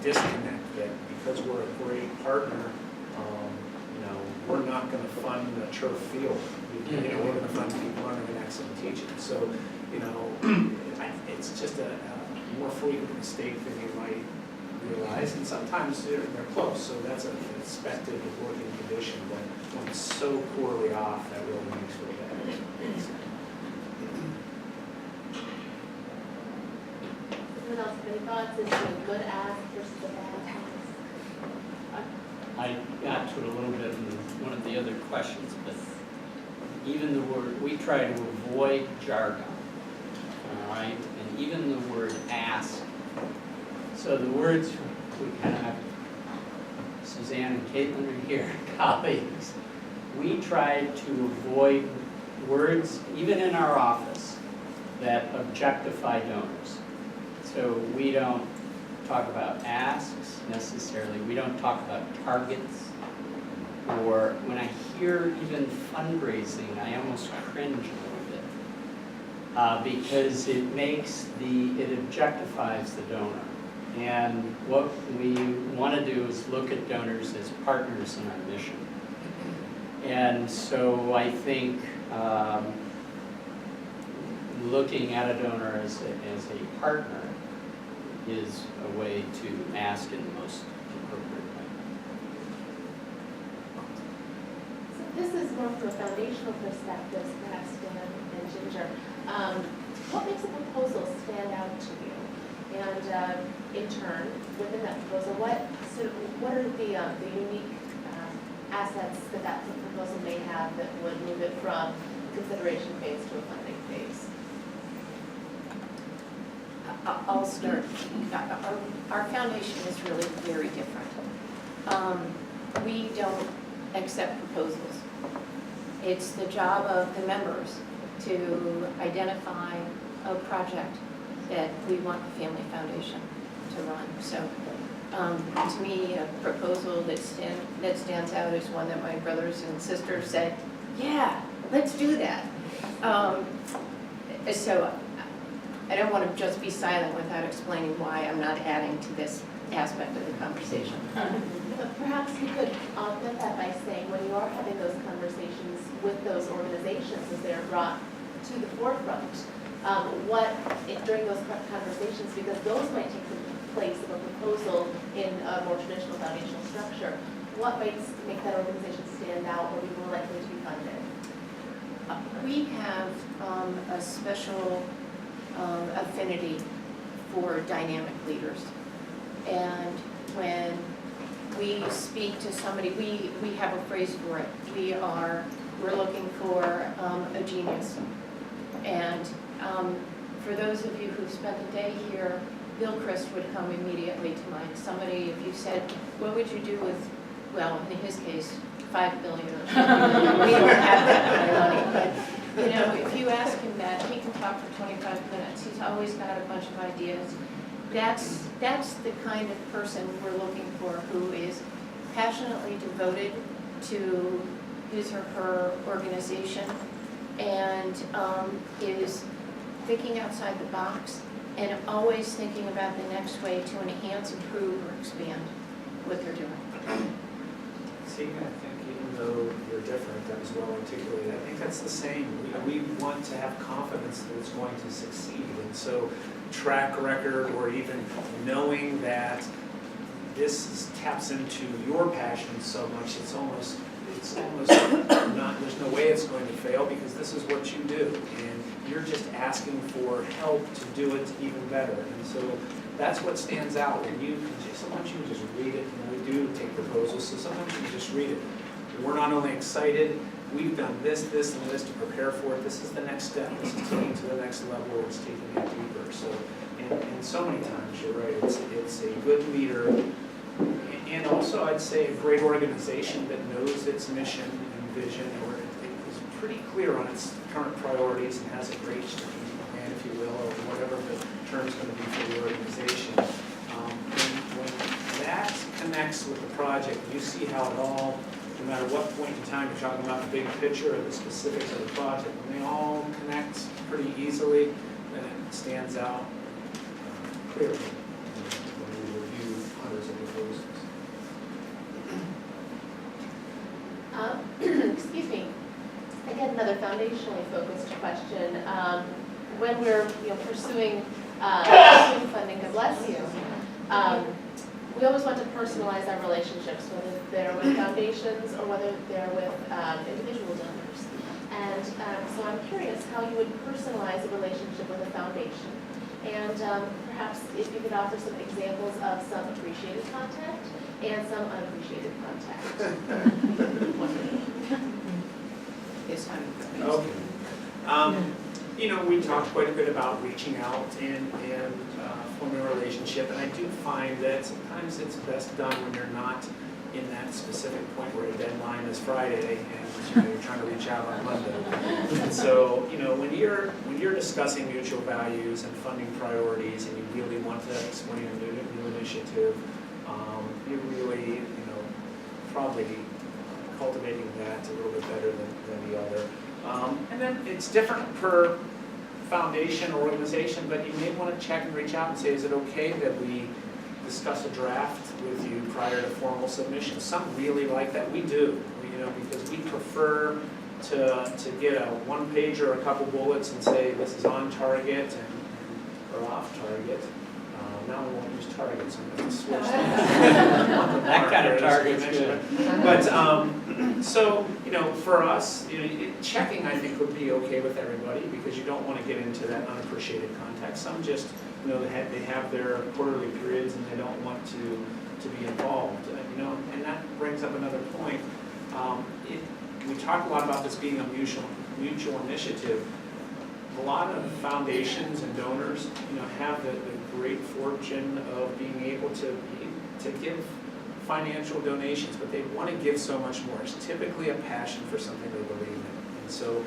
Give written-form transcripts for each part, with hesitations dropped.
disconnect that because we're a great partner, we're not going to fund a turf field. We're going to fund people learning and excellent teaching. So, it's just a more frequent mistake than you might realize, and sometimes they're close. So that's an expected working condition. But when it's so poorly off, that really makes for a bad experience. Anyone else have any thoughts? Is it a good ask versus a bad ask? I got to it a little bit in one of the other questions, but even the word, we try to avoid jargon, all right? And even the word ask. So the words, we kind of have, Suzanne and Caitlin are here, colleagues. We try to avoid words, even in our office, that objectify donors. So we don't talk about asks necessarily. We don't talk about targets. Or when I hear even fundraising, I almost cringe a little bit because it objectifies the donor. And what we want to do is look at donors as partners in our mission. And so I think looking at a donor as a partner is a way to ask in the most appropriate way. So this is more from a foundational perspective, perhaps Dan and Ginger. What makes a proposal stand out to you? And in turn, within that proposal, what are the unique assets that proposal may have that would move it from consideration phase to a funding phase? I'll start. Our foundation is really very different. We don't accept proposals. It's the job of the members to identify a project that we want the Family Foundation to run. So to me, a proposal that stands out is one that my brothers and sisters said, yeah, let's do that. So I don't want to just be silent without explaining why I'm not adding to this aspect of the conversation. Perhaps you could augment that by saying when you are having those conversations with those organizations as they are brought to the forefront, during those conversations, because those might take the place of a proposal in a more traditional foundational structure, what might make that organization stand out or be more likely to be funded? We have a special affinity for dynamic leaders. And when we speak to somebody, we have a phrase for it. We're looking for a genius. And for those of you who've spent a day here, Bill Christ would come immediately to mind. Somebody, if you said, what would you do with, well, in his case, $5 billion. We don't have that kind of money, but if you ask him that, he can talk for 25 minutes. He's always got a bunch of ideas. That's the kind of person we're looking for, who is passionately devoted to his or her organization and is thinking outside the box and always thinking about the next way to enhance, improve, or expand what they're doing. See, I think even though you're different, that was well articulated, I think that's the same. We want to have confidence that it's going to succeed. And so track record, or even knowing that this taps into your passion so much, it's almost not, there's no way it's going to fail because this is what you do. And you're just asking for help to do it even better. And so that's what stands out. When sometimes you can just read it, and we do take proposals, so sometimes you can just read it. We're not only excited, we've done this, this, and this to prepare for it. This is the next step. This is taking it to the next level. It's taking it deeper. So, and so many times, you're right, it's a good leader, and also I'd say a great organization that knows its mission and vision, or is pretty clear on its current priorities and has a great strategic plan, if you will, or whatever the term's going to be for the organization. When that connects with the project, you see how it all, no matter what point in time you're talking about the big picture or the specifics of the project, when they all connect pretty easily, then it stands out clearly when we review hundreds a foundationally focused question. When we're pursuing funding, God bless you, we always want to personalize our relationships, whether they're with foundations or whether they're with individual donors. And so I'm curious how you would personalize a relationship with a foundation. And perhaps if you could offer some examples of some appreciated contact and some unappreciated contact. Yes, Okay. We talked quite a bit about reaching out and forming a relationship, and I do find that sometimes it's best done when you're not in that specific point where a deadline is Friday and you're trying to reach out on Monday. And so, when you're discussing mutual values and funding priorities, and you really want to explain a new initiative, you're really, probably cultivating that a little bit better than the other. And then it's different per foundation or organization, but you may want to check and reach out and say, is it okay that we discuss a draft with you prior to formal submission? Some really like that. We do, because we prefer to get a one-page or a couple bullets and say this is on target or off target. Now we won't use targets, I'm going to switch That kind of target's good. But, so, for us, checking, I think, would be okay with everybody, because you don't want to get into that unappreciated contact. Some just, they have their quarterly periods and they don't want to be involved, and that brings up another point. We talk a lot about this being a mutual initiative. A lot of foundations and donors, have the great fortune of being able to give financial donations, but they want to give so much more. It's typically a passion for something they believe in. And so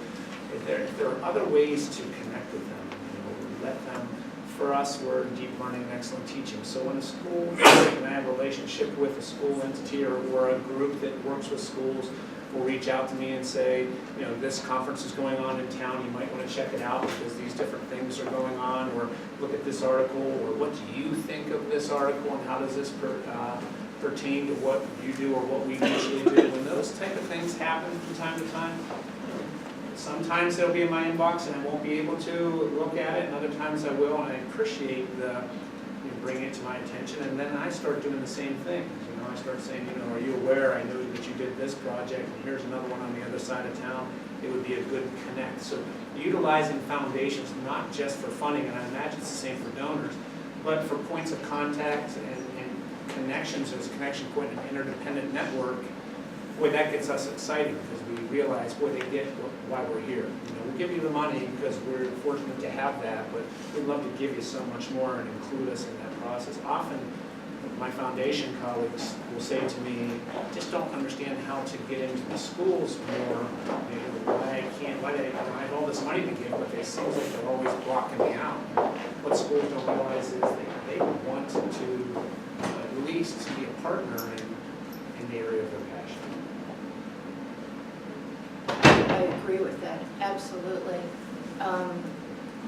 if there are other ways to connect with them, let them, for us, we're deep learning and excellent teaching. So when a school, when I have a relationship with a school entity or a group that works with schools, will reach out to me and say, this conference is going on in town, you might want to check it out because these different things are going on, or look at this article, or what do you think of this article and how does this pertain to what you do or what we usually do? When those type of things happen from time to time, sometimes they'll be in my inbox and I won't be able to look at it, and other times I will, and I appreciate bringing it to my attention, and then I start doing the same thing. I start saying, are you aware, I know that you did this project, and here's another one on the other side of town. It would be a good connect. So utilizing foundations, not just for funding, and I imagine it's the same for donors, but for points of contact and connections as a connection point, an interdependent network. Boy, that gets us excited because we realize, boy, they get why we're here. We'll give you the money because we're fortunate to have that, but we'd love to give you so much more and include us in that process. Often, my foundation colleagues will say to me, I just don't understand how to get into the schools more, why I have all this money to give, but it seems like they're always blocking me out. What schools don't realize is they want to at least be a partner in the area of their passion. I agree with that, absolutely.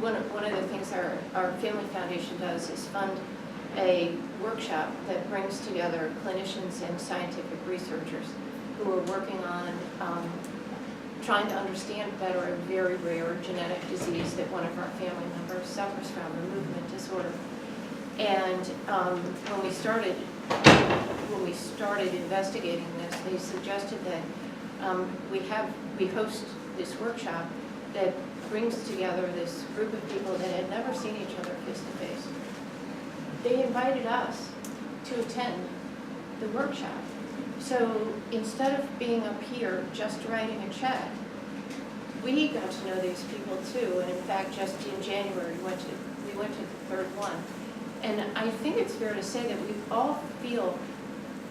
One of the things our family foundation does is fund a workshop that brings together clinicians and scientific researchers who are working on trying to understand better a very rare genetic disease that one of our family members suffers from, a movement disorder. And when we started investigating this, they suggested that we host this workshop that brings together this group of people that had never seen each other face to face. They invited us to attend the workshop. So instead of being up here just writing a check, we got to know these people too. And in fact, just in January, we went to the third one. And I think it's fair to say that we all feel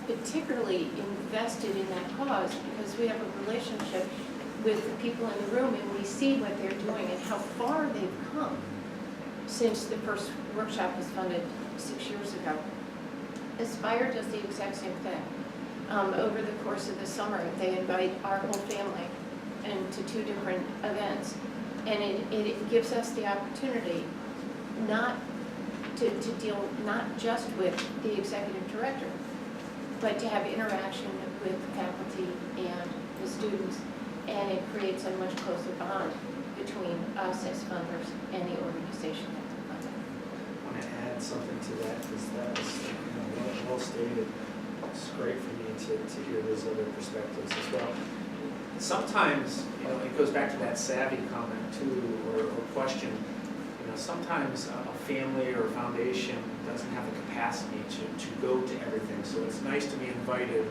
particularly invested in that cause because we have a relationship with the people in the room and we see what they're doing and how far they've come since the first workshop was funded 6 years ago. Aspire does the exact same thing. Over the course of the summer, they invite our whole family to 2 different events. And it gives us the opportunity not to deal not just with the executive director, but to have interaction with the faculty and the students. and it creates a much closer bond between us as funders and the organization that we're funding. I want to add something to that, because that was, well stated. It's great for me to hear those other perspectives as well. Sometimes, it goes back to that savvy comment too, or question. Sometimes a family or a foundation doesn't have the capacity to go to everything, so it's nice to be invited.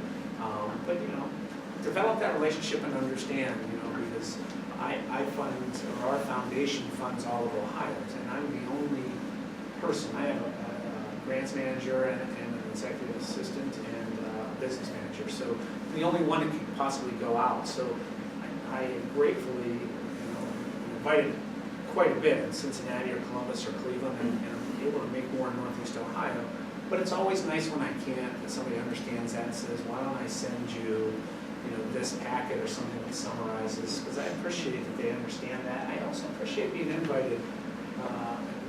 But develop that relationship and understand, because I fund, or our foundation funds all of Ohio's, and I'm the only person. I have a grants manager and an executive assistant and a business manager, so I'm the only one who can possibly go out. So I gratefully, invited quite a bit in Cincinnati or Columbus or Cleveland, and I'm able to make more in Northeast Ohio. But it's always nice when I can, that somebody understands that and says, why don't I send you, this packet or something that summarizes, because I appreciate that they understand that. I also appreciate being invited,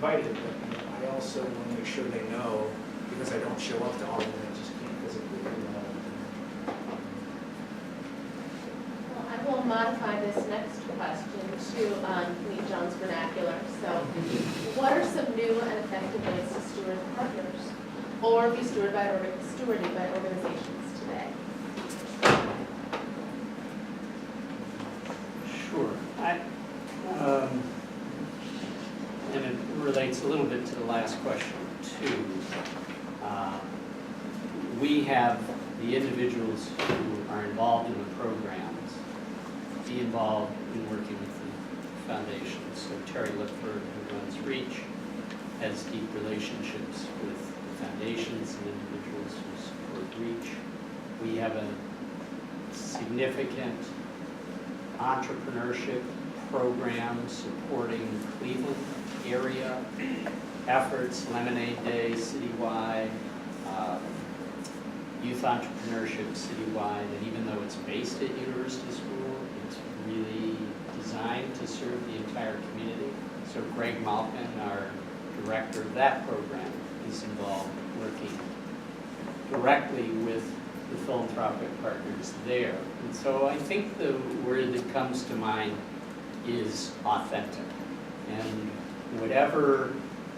but I also want to make sure they know, because I don't show up to all of them, I just can't physically do that. Well, I will modify this next question to meet John's vernacular. So, what are some new and effective ways to steward partners, or be stewarded by organizations today? Sure. And it relates a little bit to the last question too. We have the individuals who are involved in the programs be involved in working with the foundation. So Terry Lickford, who runs REACH, has deep relationships with the foundations and individuals who support REACH. We have a significant entrepreneurship program supporting Cleveland area efforts, Lemonade Day citywide, youth entrepreneurship citywide, and even though it's based at University School, it's really designed to serve the entire community. So Greg Malkin, our director of that program, is involved working directly with the philanthropic partners there. And so I think the word that comes to mind is authentic. And whatever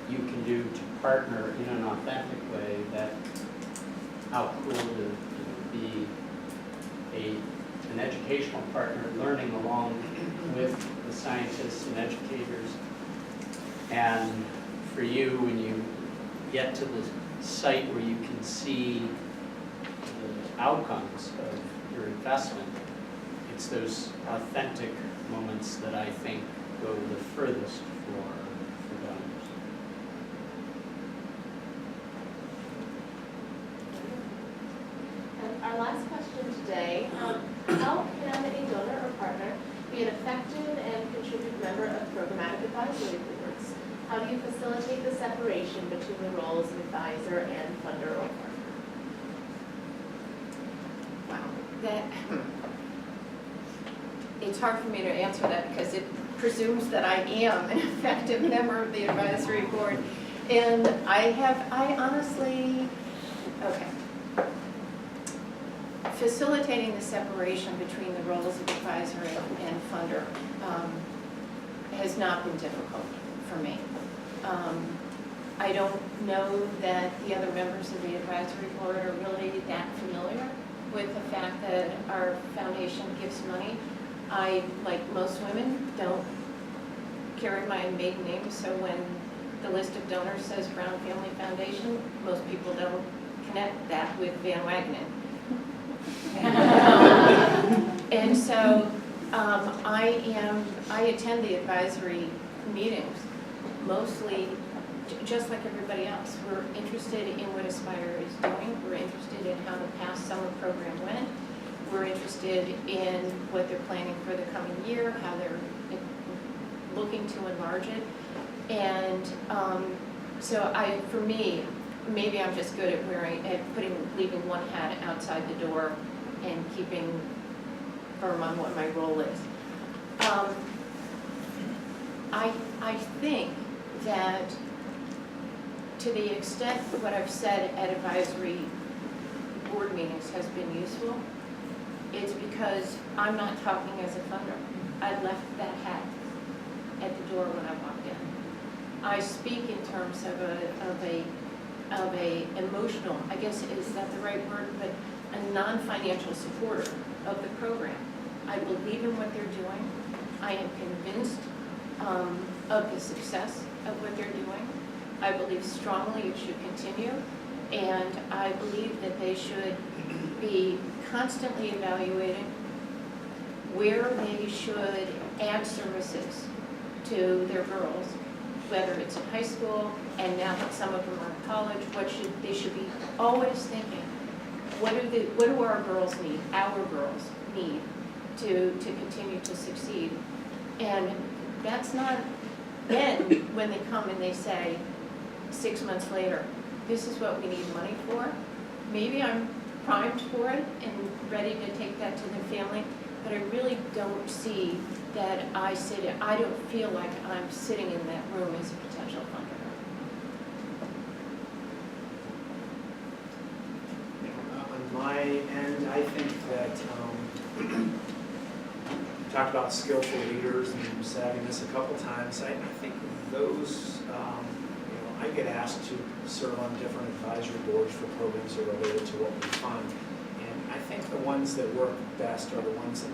you can do to partner in an authentic way, that how cool to be an educational partner, learning along with the scientists and educators. And for you, when you get to the site where you can see the outcomes of your investment, it's those authentic moments that I think go the furthest for donors. And our last question today, how can a donor or partner be an effective and contributing member of programmatic advisory boards? How do you facilitate the separation between the roles of advisor and funder or partner? Wow, it's hard for me to answer that because it presumes that I am an effective member of the advisory board. And I honestly, okay. Facilitating the separation between the roles of advisor and funder has not been difficult for me. I don't know that the other members of the advisory board are really that familiar with the fact that our foundation gives money. I, like most women, don't carry my maiden name, so when the list of donors says Brown Family Foundation, most people don't connect that with Van Wagenen. And so I attend the advisory meetings mostly just like everybody else. We're interested in what Aspire is doing. We're interested in how the past summer program went. We're interested in what they're planning for the coming year, how they're looking to enlarge it. And so for me, maybe I'm just good at leaving one hat outside the door and keeping firm on what my role is. I think that to the extent what I've said at advisory board meetings has been useful, it's because I'm not talking as a funder. I left that hat at the door when I walked in. I speak in terms of a emotional, I guess, is that the right word, but a non-financial supporter of the program. I believe in what they're doing. I am convinced of the success of what they're doing. I believe strongly it should continue, and I believe that they should be constantly evaluating where they should add services to their girls, whether it's in high school, and now that some of them are in college, they should be always thinking, what do our girls need, our girls need to continue to succeed? And that's not then when they come and they say 6 months later, this is what we need money for. Maybe I'm primed for it and ready to take that to the family, but I really don't see that I don't feel like I'm sitting in that room as a potential funder. On my end, I think that you talked about skillful leaders, and you was having this a couple times. I think those, I get asked to serve on different advisory boards for programs that are related to what we fund. And I think the ones that work best are the ones that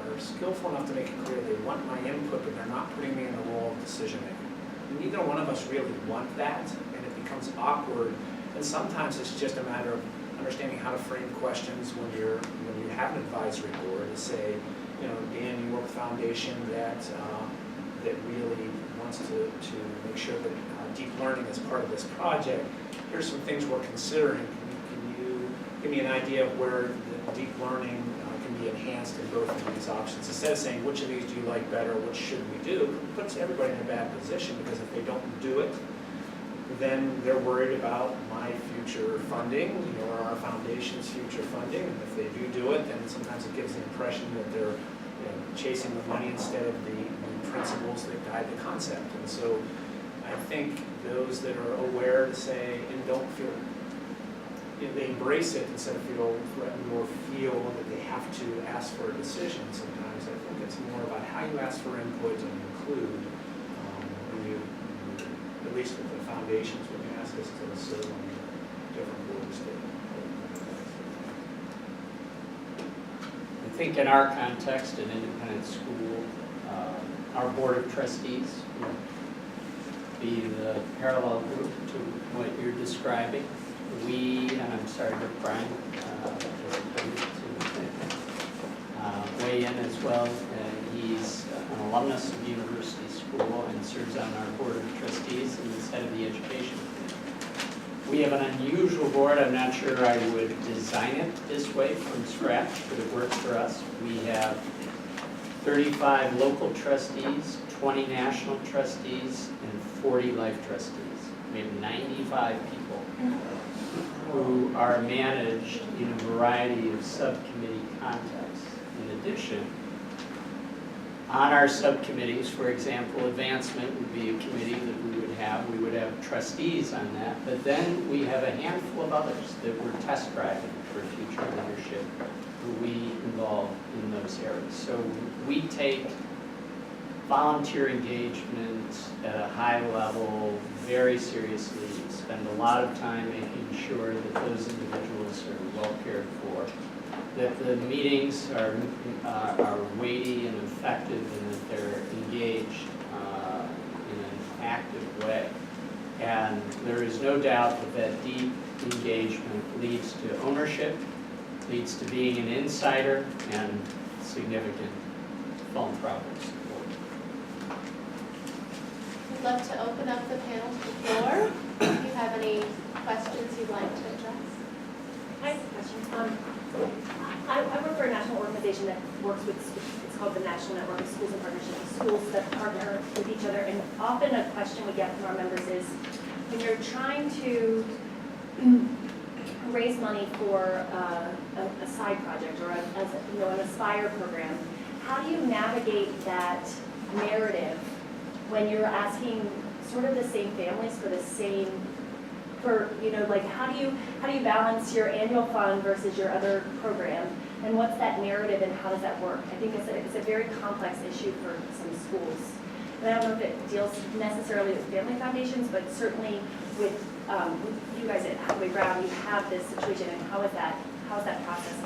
are skillful enough to make it clear they want my input, but they're not putting me in the role of decision maker. Neither one of us really want that, and it becomes awkward. And sometimes it's just a matter of understanding how to frame questions when you have an advisory board to say, Dan, you work with a foundation that really wants to make sure that deep learning is part of this project. Here's some things we're considering. Can you give me an idea of where the deep learning can be enhanced in both of these options? Instead of saying, which of these do you like better, what should we do, it puts everybody in a bad position, because if they don't do it, then they're worried about my future funding, or our foundation's future funding. And if they do it, then sometimes it gives the impression that they're chasing the money instead of the principles that guide the concept. And so I think those that are aware to say and don't feel, they embrace it instead of feel threatened or feel that they have to ask for a decision sometimes. I think it's more about how you ask for input and include. At least with the foundations, when you ask us to serve on different boards. I think in our context, an independent school, our board of trustees would be the parallel group to what you're describing. And I'm sorry to Brian, weigh in as well. He's an alumnus of University School and serves on our board of trustees and is head of the education committee. We have an unusual board. I'm not sure I would design it this way from scratch, but it works for us. We have 35 local trustees, 20 national trustees, and 40 life trustees. We have 95 people who are managed in a variety of subcommittee contexts. In addition, on our subcommittees, for example, advancement would be a committee that we would have. We would have trustees on that, but then we have a handful of others that we're test driving for future leadership who we involve in those areas. So we take volunteer engagement at a high level very seriously, spend a lot of time making sure that those individuals are well cared for, that the meetings are weighty and effective, and that they're engaged in an active way. And there is no doubt that that deep engagement leads to ownership, leads to being an insider, and significant philanthropic support. We'd love to open up the panel to the floor. If you have any questions you'd like to address. I have a question. I work for a national organization that works with, it's called the National Network of Schools in Partnership, with schools that partner with each other. And often a question we get from our members is, when you're trying to raise money for a side project or an Aspire program, how do you navigate that narrative when you're asking sort of the same families for for, like, how do you balance your annual fund versus your other program? And what's that narrative and how does that work? I think it's a very complex issue for some schools. And I don't know if it deals necessarily with family foundations, but certainly with you guys at Hathaway Brown, you have this situation, and how is that process?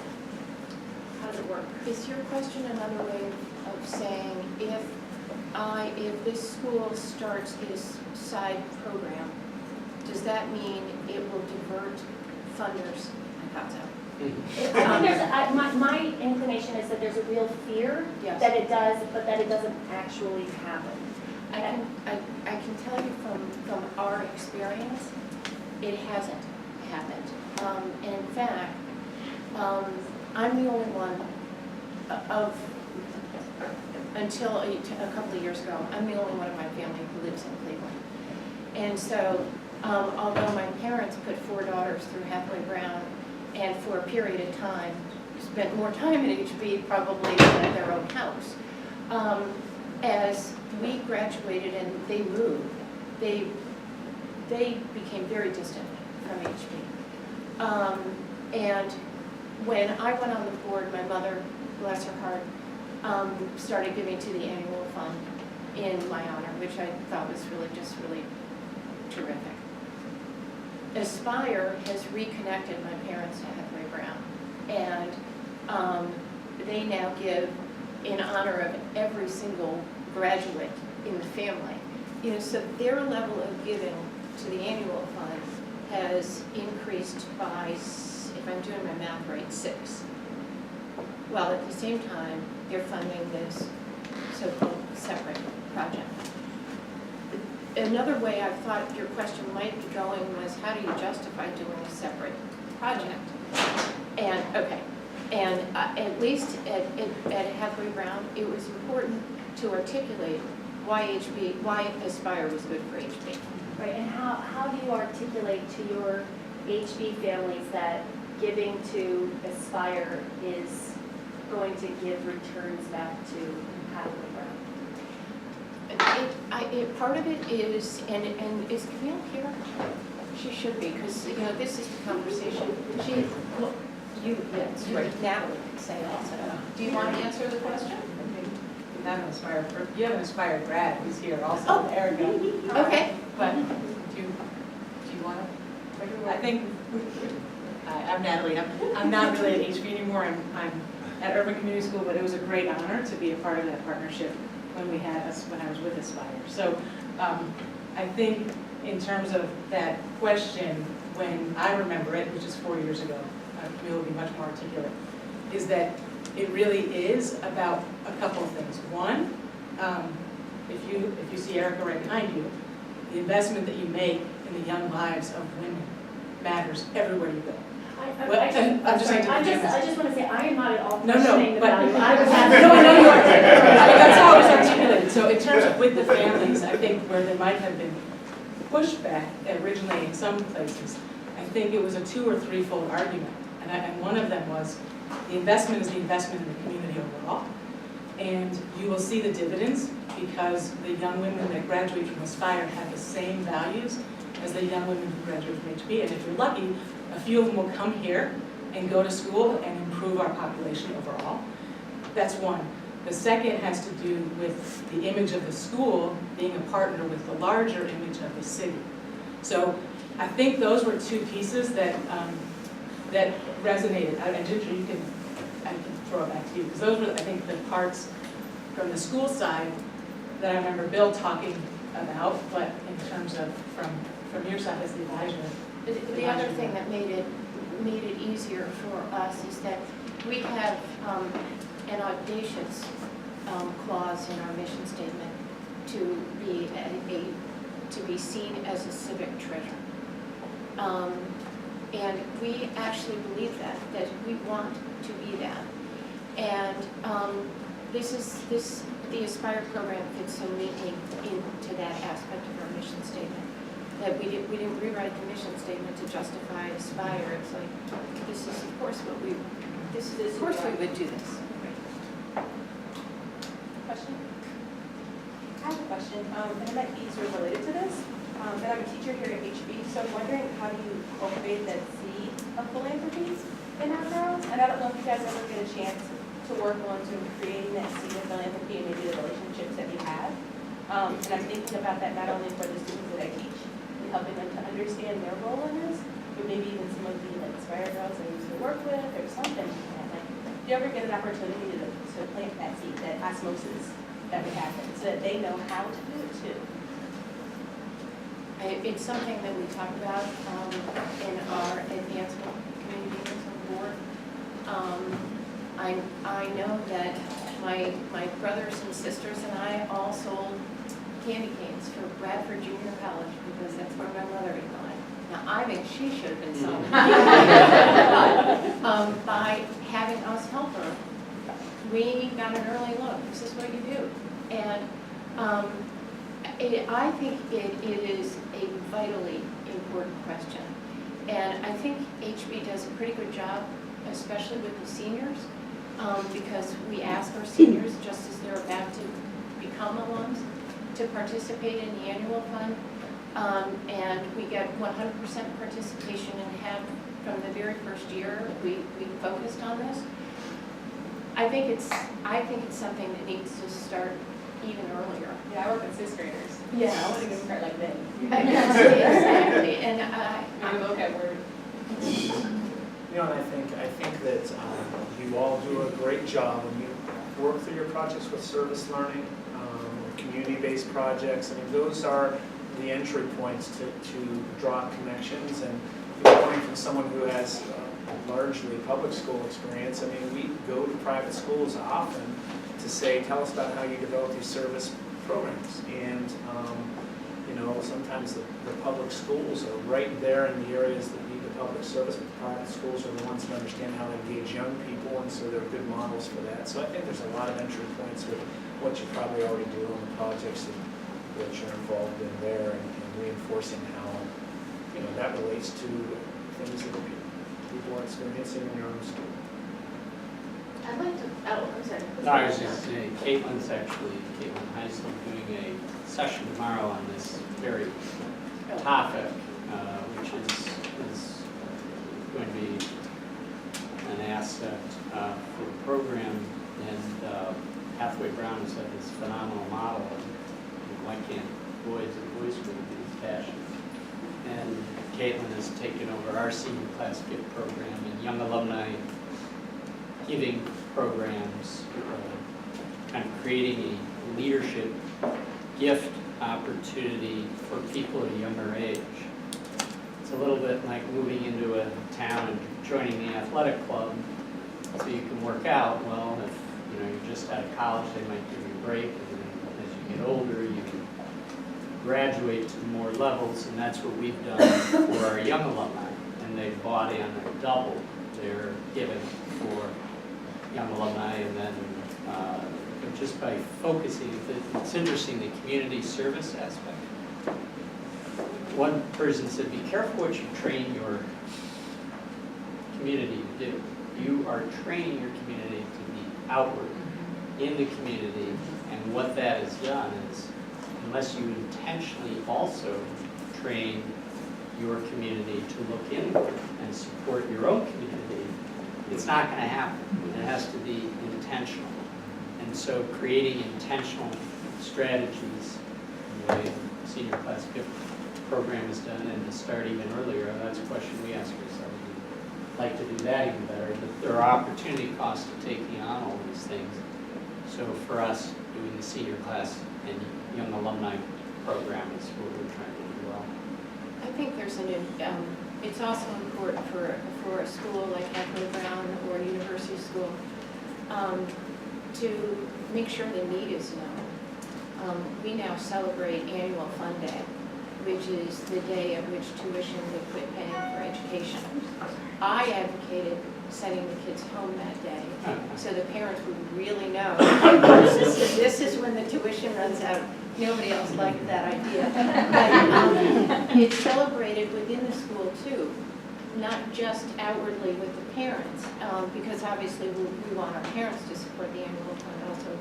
How does it work? Is your question another way of saying if this school starts this side program, does that mean it will divert funders? I thought so. I think my inclination is that there's a real fear Yes. that it does, but that it doesn't actually happen. I can tell you from our experience, it hasn't happened. In fact, I'm the only one until a couple of years ago, I'm the only one in my family who lives in Cleveland. And so, although my parents put 4 daughters through Hathaway Brown, and for a period of time, spent more time at HB probably than at their own house, as we graduated and they moved, they became very distant from HB. And when I went on the board, my mother, bless her heart, started giving to the annual fund in my honor, which I thought was really terrific. Aspire has reconnected my parents to Hathaway Brown, and they now give in honor of every single graduate in the family. So their level of giving to the annual fund has increased by, if I'm doing my math right, 6. While at the same time, they're funding this so-called separate project. Another way I thought your question might be going was, how do you justify doing a separate project? And, okay, and at least at Hathaway Brown, it was important to articulate why Aspire was good for HB. Right, and how do you articulate to your HB families that giving to Aspire is going to give returns back to Hathaway Brown? Part of it is, and is Camille here? She should be, because, this is the conversation. Yes, right, Natalie can say also. Do you want to answer the question? You have an Aspire grad who's here also, Erica. Okay. But do you want to? I think, I'm Natalie. I'm not really at HB anymore. I'm at Urban Community School, but it was a great honor to be a part of that partnership when I was with Aspire. So I think in terms of that question, when I remember it, which is 4 years ago, Camille will be much more articulate, is that it really is about a couple of things. One, if you see Erica right behind you, the investment that you make in the young lives of women matters everywhere you go. I just want to say, I am not at all No, questioning the but value. I was no, you are. That's how it was articulated. So in terms of with the families, I think where there might have been pushback originally in some places, I think it was a 2- or 3-fold argument. And one of them was the investment is the investment in the community overall. And you will see the dividends because the young women that graduate from Aspire have the same values as the young women who graduate from HB. And if you're lucky, a few of them will come here and go to school and improve our population overall. That's one. The second has to do with the image of the school being a partner with the larger image of the city. So I think those were 2 pieces that that resonated. And Ginger, I can throw it back to you, because those were, I think, the parts from the school side that I remember Bill talking about, but in terms of from your side as the advisor. The other thing that made it easier for us is that we have an audacious clause in our mission statement to be seen as a civic treasure. And we actually believe that we want to be that. And the Aspire program fits so neatly into that aspect of our mission statement. That we didn't rewrite the mission statement to justify Aspire. It's like, this is of course we would do this. Question? I have a question, and it might be sort of related to this. and I'm a teacher here at HB, so I'm wondering how do you cultivate that seed of philanthropy in our girls? And I don't know if you guys ever get a chance to work on sort of creating that seed of philanthropy and maybe the relationships that you have. And I'm thinking about that not only for the students that I teach, and helping them to understand their role in this, but maybe even some of the like Inspire girls I used to work with or something like that. Like, do you ever get an opportunity to plant that seed, that osmosis that would happen, so that they know how to do it too? It's something that we talk about in our advancement community meetings on the board. I know that my brothers and sisters and I all sold candy canes for Bradford Junior College because that's where my mother resigned. Now, I think she should have been sold. By having us help her, we got an early look. This is what you do. And I think it is a vitally important question. And I think HB does a pretty good job, especially with the seniors, because we ask our seniors, just as they're about to become alums, to participate in the annual fund. And we get 100% participation and have, from the very first year, we focused on this. I think it's something that needs to start even earlier. Yeah, I work with sixth graders. Yeah. I want to get start like that. Exactly, and I'm okay word. You know, and I think that you all do a great job when you work through your projects with service learning, community-based projects. I mean, those are the entry points to draw connections. And coming from someone who has largely public school experience, I mean, we go to private schools often to say, tell us about how you develop these service programs. And you know, sometimes the public schools are right there in the areas that need the public service, but the private schools are the ones that understand how to engage young people, and so they're good models for that. So I think there's a lot of entry points with what you probably already do on the projects that you're involved in there, and reinforcing how, you know, that relates to things that people are experiencing in your own school. I'd like to, I'm sorry. I was just saying, Caitlin's High School doing a session tomorrow on this very topic, which is going to be an asset for the program. And Hathaway Brown has had this phenomenal model of why can't boys at boys' school be as passionate. And Caitlin has taken over our senior class gift program and young alumni giving programs, kind of creating a leadership gift opportunity for people at a younger age. It's a little bit like moving into a town and joining the athletic club so you can work out. Well, if you're just out of college, they might give you a break, and then as you get older, you can graduate to more levels, and that's what we've done for our young alumni. And they've bought in or doubled their giving for young alumni, and then just by focusing, it's interesting, the community service aspect. One person said, be careful what you train your community to do. You are training your community to be outward in the community, and what that has done is, unless you intentionally also train your community to look inward and support your own community, it's not going to happen. It has to be intentional. And so creating intentional strategies, the way the senior class gift program is done, and to start even earlier, that's a question we ask ourselves. We'd like to do that even better, but there are opportunity costs to taking on all these things. So for us, doing the senior class and young alumni program is what we're trying to do well. I think there's it's also important for a school like Hathaway Brown or a university school to make sure the need is known. We now celebrate Annual Fun Day, which is the day at which tuition would quit paying for education. I advocated sending the kids home that day so the parents would really know this is when the tuition runs out. Nobody else liked that idea. But it's celebrated within the school too, not just outwardly with the parents, because obviously we want our parents to support the annual fund also.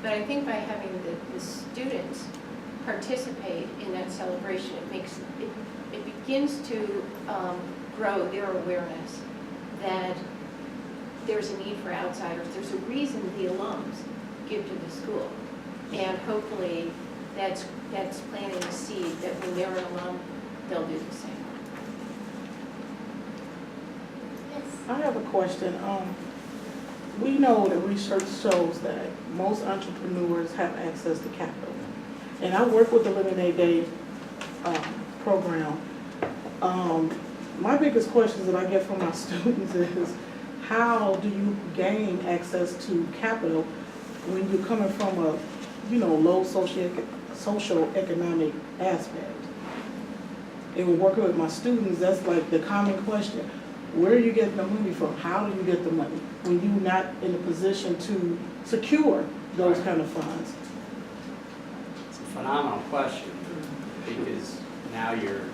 But I think by having the students participate in that celebration, it begins to grow their awareness that there's a need for outsiders. There's a reason the alums give to the school. And hopefully that's planting a seed that when they're an alum, they'll do the same. Yes. I have a question. We know that research shows that most entrepreneurs have access to capital. And I work with the Lemonade Day program. My biggest questions that I get from my students is, how do you gain access to capital when you're coming from a, low socioeconomic aspect? And when working with my students, that's like the common question. Where are you getting the money from? How do you get the money when you're not in a position to secure those kind of funds? It's a phenomenal question, because now you're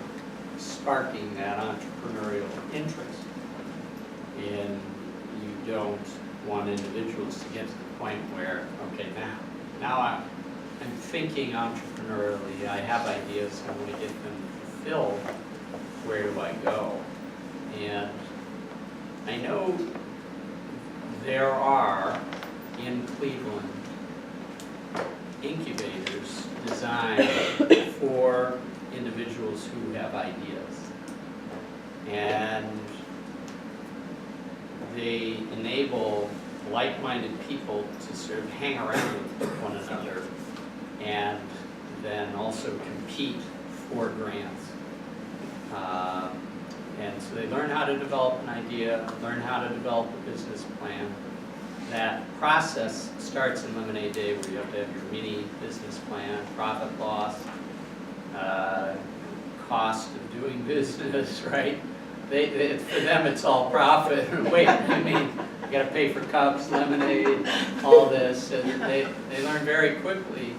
sparking that entrepreneurial interest. And you don't want individuals to get to the point where, okay, now I'm thinking entrepreneurially, I have ideas, I want to get them fulfilled, where do I go? And I know there are in Cleveland incubators designed for individuals who have ideas. And they enable like-minded people to sort of hang around with one another and then also compete for grants. And so they learn how to develop an idea, learn how to develop a business plan. That process starts in Lemonade Day, where you have to have your mini business plan, profit loss, cost of doing business, right? For them, it's all profit. Wait, I mean, you got to pay for cups, lemonade, all this. And they learn very quickly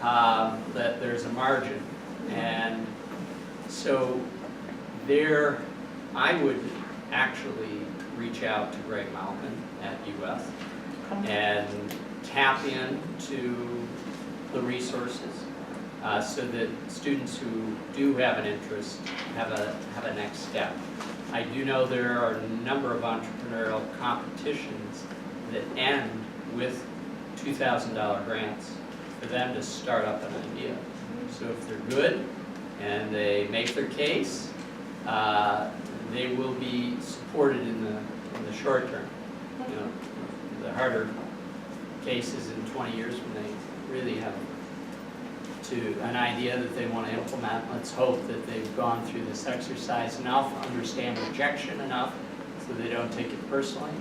that there's a margin. And so I would actually reach out to Greg Malkin at US and tap into the resources so that students who do have an interest have a next step. I do know there are a number of entrepreneurial competitions that end with $2,000 grants for them to start up an idea. So if they're good and they make their case, they will be supported in the short term. The harder cases in 20 years when they really have an idea that they want to implement. Let's hope that they've gone through this exercise enough, understand rejection enough, so they don't take it personally,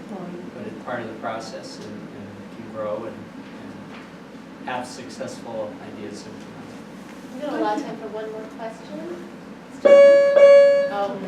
but it's part of the process and can grow and have successful ideas implemented. We got a lot of time for one more question. Oh.